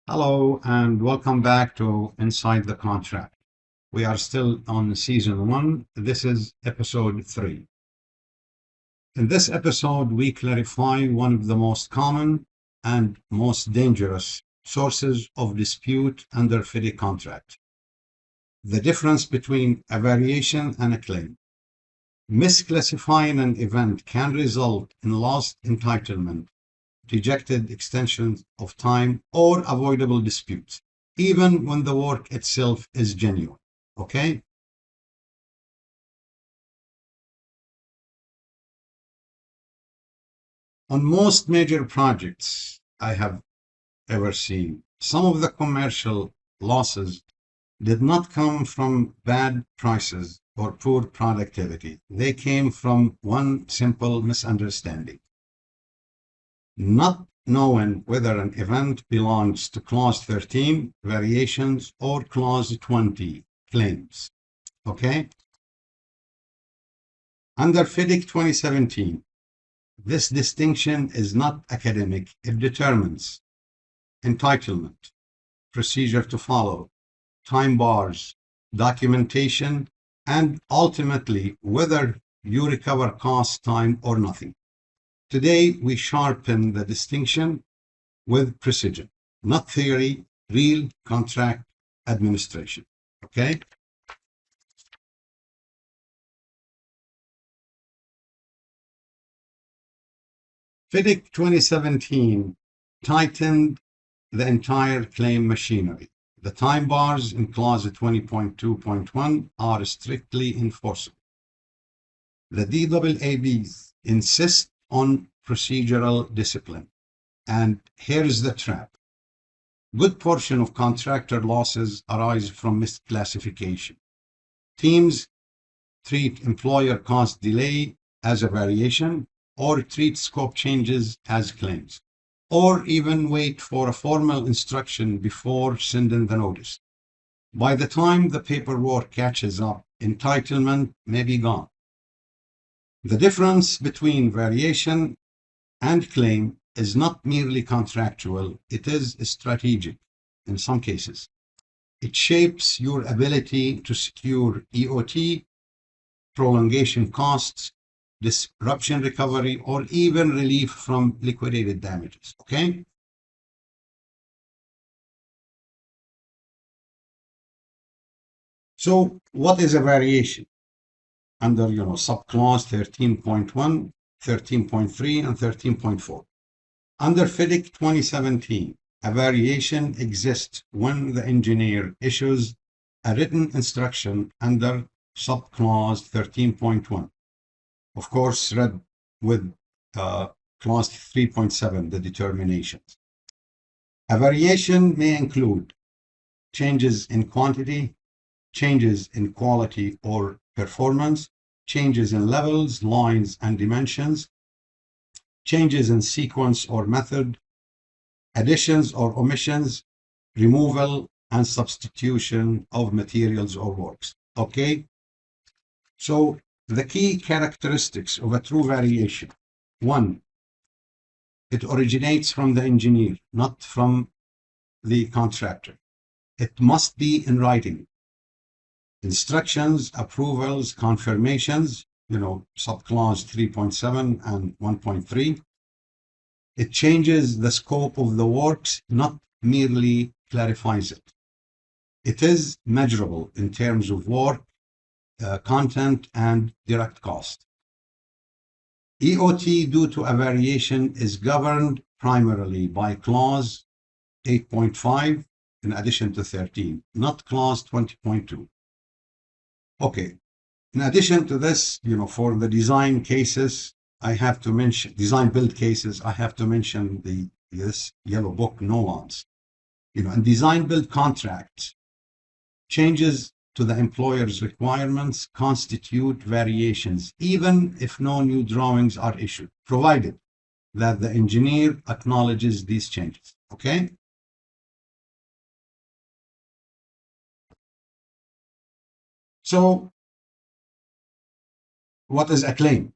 Hello and welcome back to Inside the Contract. We are still on season 1. This is episode 3. In this episode, we clarify one of the most common and most dangerous sources of dispute under FIDIC contract. The difference between a variation and a claim. Misclassifying an event can result in lost entitlement, rejected extensions of time, or avoidable disputes, even when the work itself is genuine. Okay? On most major projects I have ever seen, some of the commercial losses did not come from bad prices or poor productivity. They came from one simple misunderstanding. Not knowing whether an event belongs to clause 13 variations or clause 20 claims. Okay? Under FIDIC 2017, this distinction is not academic. It determines entitlement, procedure to follow, time bars, documentation, and ultimately whether you recover cost, time, or nothing. Today, we sharpen the distinction with precision, not theory, real contract administration. Okay? FIDIC 2017 tightened the entire claim machinery. The time bars in clause 20.2.1 are strictly enforceable. The DAABs insist on procedural discipline. And here's the trap. Good portion of contractor losses arise from misclassification. Teams treat employer cost delay as a variation, or treat scope changes as claims, or even wait for a formal instruction before sending the notice. By the time the paperwork catches up, entitlement may be gone. The difference between variation and claim is not merely contractual, it is strategic in some cases. It shapes your ability to secure EOT, prolongation costs, disruption recovery, or even relief from liquidated damages. Okay? So what is a variation? Under subclause 13.1, 13.3, and 13.4. Under FIDIC 2017, a variation exists when the engineer issues a written instruction under subclause 13.1. Of course, read with clause 3.7, the determinations. A variation may include changes in quantity, changes in quality or performance, changes in levels, lines, and dimensions, changes in sequence or method, additions or omissions, removal and substitution of materials or works. Okay? So the key characteristics of a true variation. 1, it originates from the engineer, not from the contractor. It must be in writing. Instructions, approvals, confirmations, subclause 3.7 and 1.3. It changes the scope of the works, not merely clarifies it. It is measurable in terms of work, content, and direct cost. EOT due to a variation is governed primarily by clause 8.5 in addition to 13, not clause 20.2. Okay. In addition to this, for the design cases, I have to mention design build cases. I have to mention this yellow book nuance. In design build contracts, changes to the employer's requirements constitute variations, even if no new drawings are issued, provided that the engineer acknowledges these changes. Okay? So, what is a claim?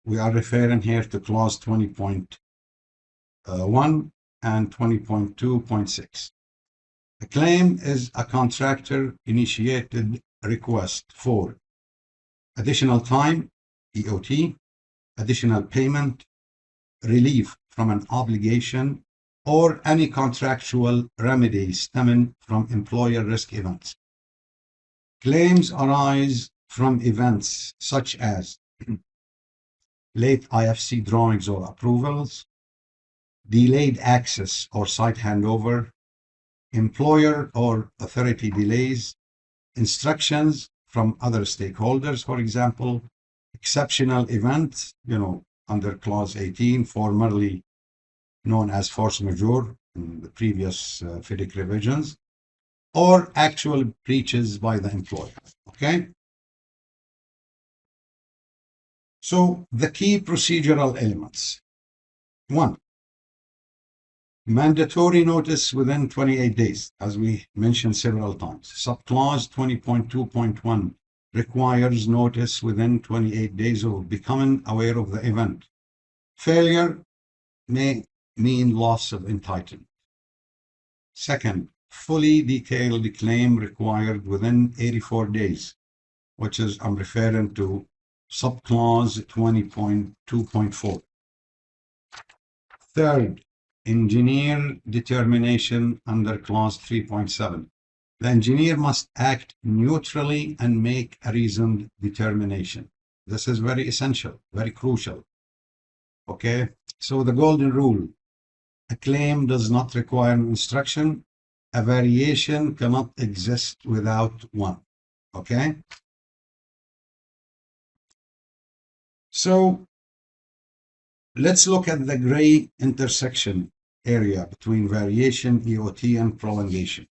We are referring here to clause 20.1 and 20.2.6. A claim is a contractor-initiated request for additional time, EOT, additional payment, relief from an obligation, or any contractual remedy stemming from employer risk events. Claims arise from events such as late IFC drawings or approvals, delayed access or site handover, employer or authority delays, instructions from other stakeholders, for example, exceptional events, under clause 18, formerly known as force majeure in the previous FIDIC revisions, or actual breaches by the employer, okay? So the key procedural elements. 1, mandatory notice within 28 days, as we mentioned several times. Subclause 20.2.1 requires notice within 28 days of becoming aware of the event. Failure may mean loss of entitlement. Second, fully detailed claim required within 84 days, which is, I'm referring to subclause 20.2.4. Third, engineer determination under clause 3.7. The engineer must act neutrally and make a reasoned determination. This is very essential, very crucial. Okay, so the golden rule: a claim does not require an instruction. A variation cannot exist without one. Okay, so let's look at the gray intersection area between variation, EOT, and prolongation.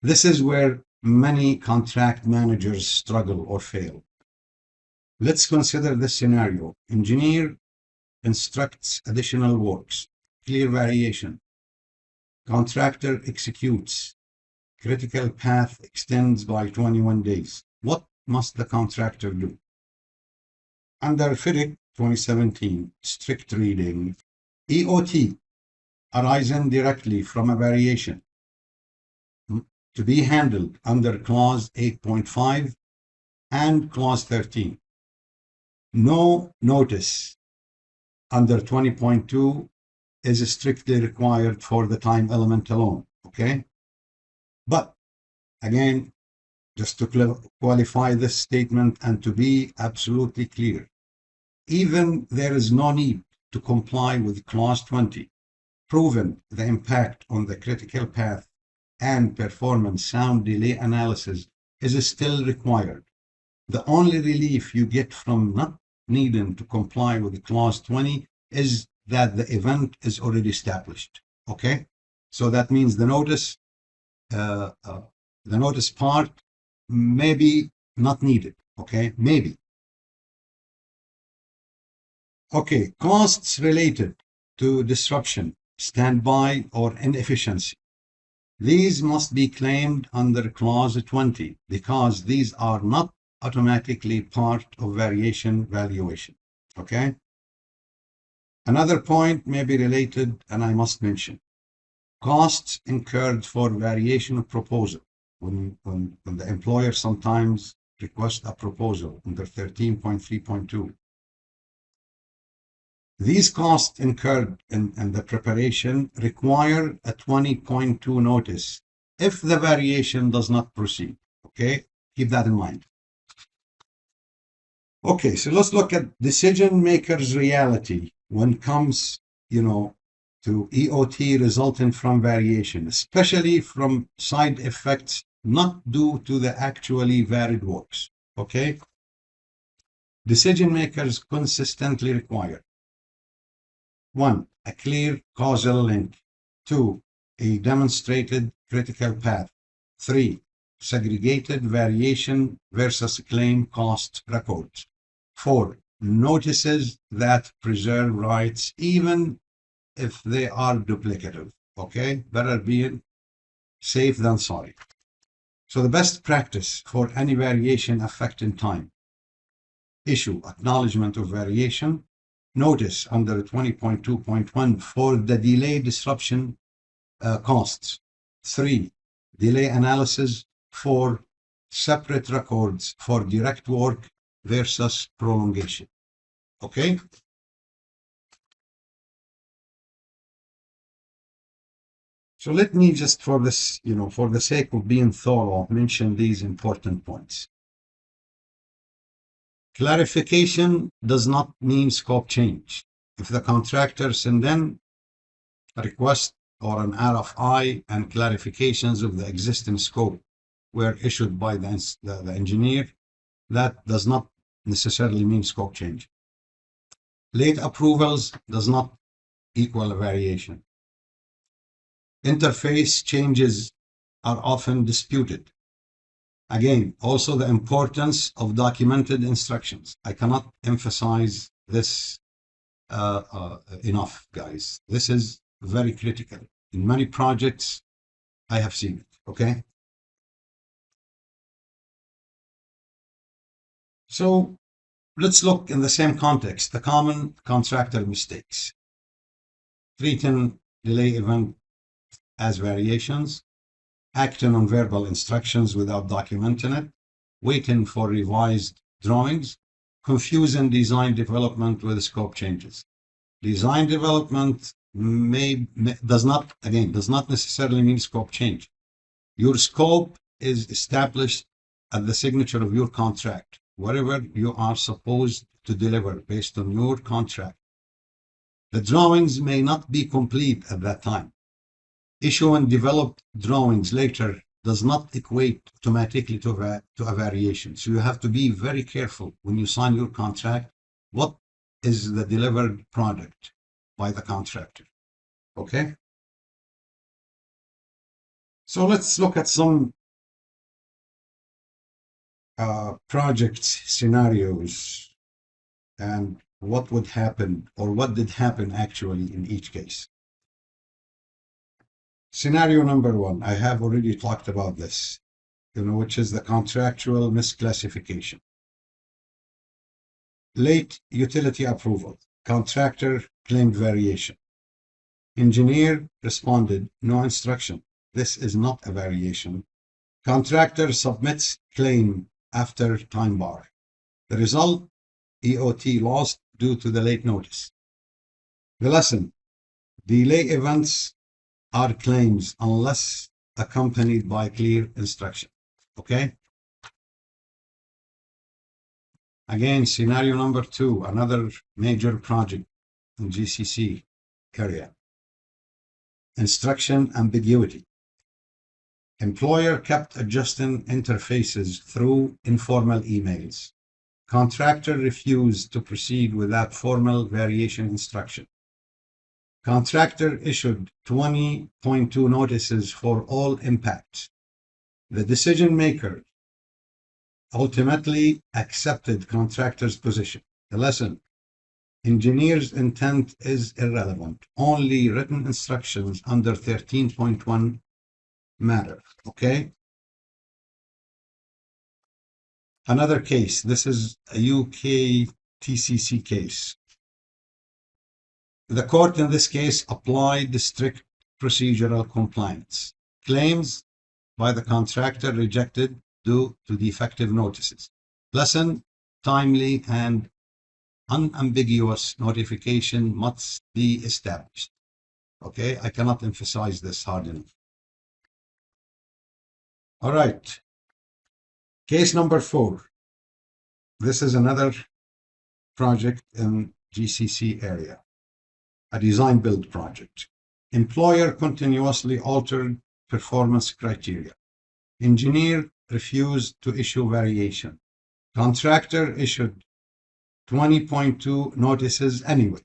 This is where many contract managers struggle or fail. Let's consider this scenario. Engineer instructs additional works, clear variation. Contractor executes. Critical path extends by 21 days. What must the contractor do? Under FIDIC 2017, strict reading, EOT arising directly from a variation to be handled under clause 8.5 and clause 13. No notice under 20.2 is strictly required for the time element alone, okay? But again, just to qualify this statement and to be absolutely clear, even there is no need to comply with clause 20, proven the impact on the critical path and performance sound delay analysis is still required. The only relief you get from not needing to comply with clause 20 is that the event is already established. Okay, so that means the notice part may be not needed. Okay, maybe. Okay, costs related to disruption, standby, or inefficiency. These must be claimed under clause 20 because these are not automatically part of variation valuation. Okay. Another point may be related, and I must mention costs incurred for variation of proposal. When the employer sometimes requests a proposal under 13.3.2, these costs incurred in the preparation require a 20.2 notice if the variation does not proceed. Okay, keep that in mind. Okay, so let's look at decision makers' reality when it comes, to EOT resulting from variation, especially from side effects not due to the actually varied works. Okay, decision makers consistently require: 1, a clear causal link. 2, a demonstrated critical path. 3, segregated variation versus claim cost records. 4, notices that preserve rights even if they are duplicative. Okay, better being safe than sorry. So the best practice for any variation affecting time: issue acknowledgement of variation, notice under 20.2.1 for the delay disruption costs. 3. Delay analysis for separate records for direct work versus prolongation. Okay? So let me just, for this, for the sake of being thorough, mention these important points. Clarification does not mean scope change. If the contractor sends in a request or an RFI and clarifications of the existing scope were issued by the engineer, that does not necessarily mean scope change. Late approvals does not equal a variation. Interface changes are often disputed. Again, also the importance of documented instructions. I cannot emphasize this enough, guys. This is very critical. In many projects, I have seen it, okay? So let's look in the same context, the common contractor mistakes. Treating delay event as variations, acting on verbal instructions without documenting it, waiting for revised drawings, confusing design development with scope changes. Design development does not necessarily mean scope change. Your scope is established at the signature of your contract, whatever you are supposed to deliver based on your contract. The drawings may not be complete at that time. Issuing developed drawings later does not equate automatically to a variation. So you have to be very careful when you sign your contract. What is the delivered product by the contractor? Okay? So let's look at some project scenarios and what would happen or what did happen actually in each case. Scenario number 1, I have already talked about this, which is the contractual misclassification. Late utility approval, contractor claimed variation. Engineer responded, no instruction. This is not a variation. Contractor submits claim after time bar. The result, EOT lost due to the late notice. The lesson, delay events are claims unless accompanied by clear instruction. Okay? Again, scenario number 2, another major project in GCC area. Instruction ambiguity. Employer kept adjusting interfaces through informal emails. Contractor refused to proceed without formal variation instruction. Contractor issued 20.2 notices for all impacts. The decision maker ultimately accepted contractor's position. The lesson, engineer's intent is irrelevant. Only written instructions under 13.1 matter. Okay? Another case, this is a UK TCC case. The court in this case applied the strict procedural compliance. Claims by the contractor rejected due to defective notices. Lesson, timely and unambiguous notification must be established. Okay, I cannot emphasize this hard enough. All right. Case number 4. This is another project in GCC area. A design build project. Employer continuously altered performance criteria. Engineer refused to issue variation. Contractor issued 20.2 notices anyway.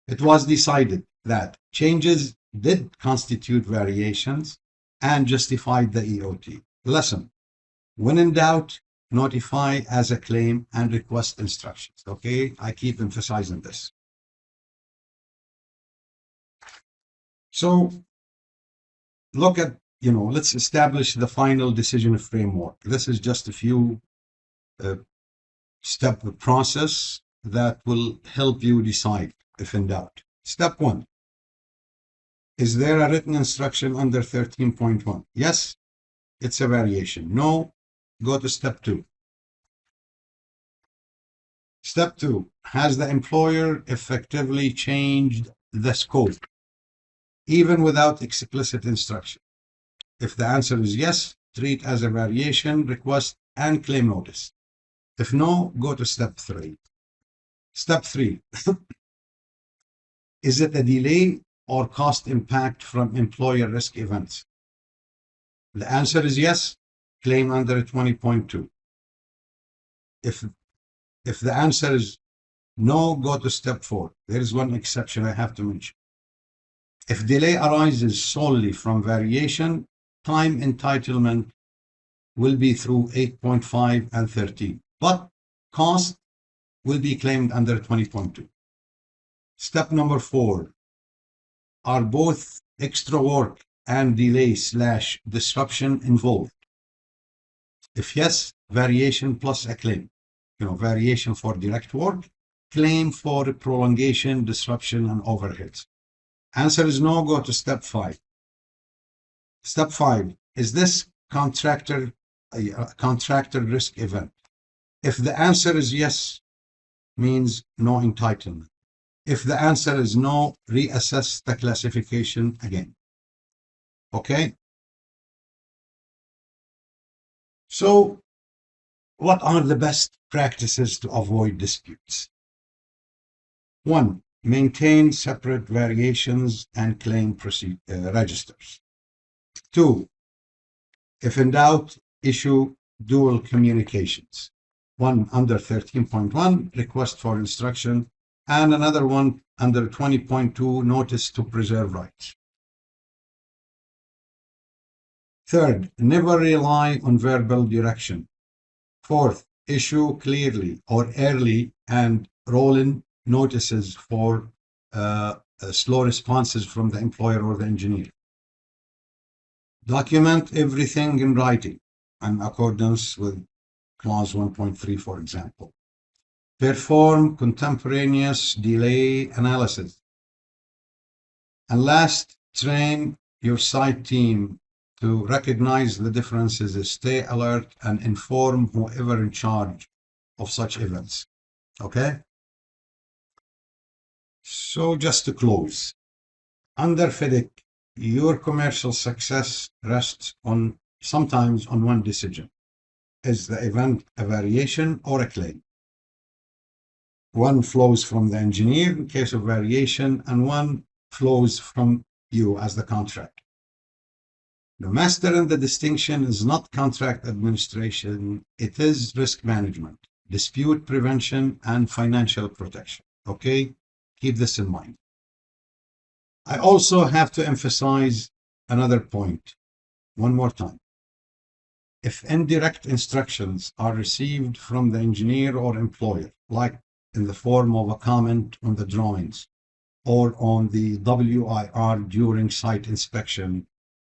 It was decided that changes did constitute variations and justified the EOT. Lesson, when in doubt, notify as a claim and request instructions. Okay, I keep emphasizing this. So look at, let's establish the final decision framework. This is just a few step process that will help you decide if in doubt. Step 1. Is there a written instruction under 13.1? Yes, it's a variation. No, go to step 2. Step 2. Has the employer effectively changed the scope, even without explicit instruction? If the answer is yes, treat as a variation, request, and claim notice. If no, go to step 3. Step 3. Is it a delay or cost impact from employer risk events? The answer is yes, claim under 20.2. If the answer is no, go to step 4. There is one exception I have to mention. If delay arises solely from variation, time entitlement will be through 8.5 and 13, but cost will be claimed under 20.2. Step number 4. Are both extra work and delay/disruption involved? If yes, variation plus a claim. Variation for direct work, claim for prolongation, disruption, and overheads. Answer is no, go to step 5. Step 5. Is this contractor risk event? If the answer is yes, means no entitlement. If the answer is no, reassess the classification again. Okay? So, what are the best practices to avoid disputes? 1. Maintain separate variations and claim registers. 2. If in doubt, issue dual communications. One under 13.1, request for instruction, and another one under 20.2, notice to preserve rights. 3rd, never rely on verbal direction. 4th, issue clearly or early and roll-in notices for slow responses from the employer or the engineer. Document everything in writing in accordance with clause 1.3, for example. Perform contemporaneous delay analysis. And last, train your site team to recognize the differences, stay alert, and inform whoever in charge of such events. Okay? So just to close, under FIDIC, your commercial success rests sometimes on one decision. Is the event a variation or a claim? One flows from the engineer in case of variation, and one flows from you as the contractor. The master in the distinction is not contract administration, it is risk management, dispute prevention, and financial protection. Okay? Keep this in mind. I also have to emphasize another point one more time. If indirect instructions are received from the engineer or employer, like in the form of a comment on the drawings or on the WIR during site inspection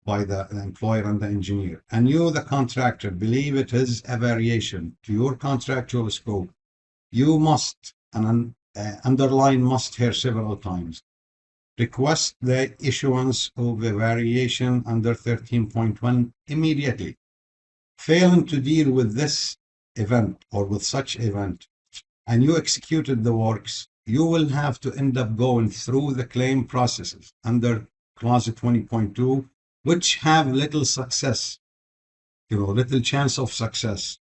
by the employer and the engineer, and you, the contractor, believe it is a variation to your contractual scope, you must, and underline must here several times, request the issuance of a variation under 13.1 immediately. Failing to deal with this event or with such event, and you executed the works, you will have to end up going through the claim processes under clause 20.2, which have little success, little chance of success,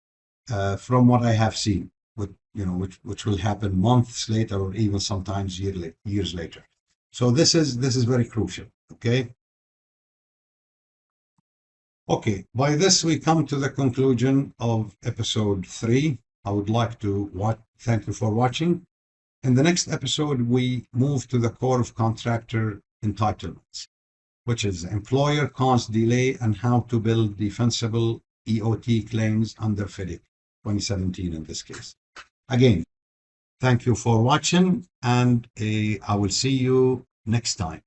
from what I have seen, which will happen months later or even sometimes years later. So this is very crucial. Okay. Okay, by this we come to the conclusion of episode 3. I would like to thank you for watching. In the next episode, we move to the core of contractor entitlements, which is employer caused delay and how to build defensible EOT claims under FIDIC 2017 in this case. Again, thank you for watching, and I will see you next time.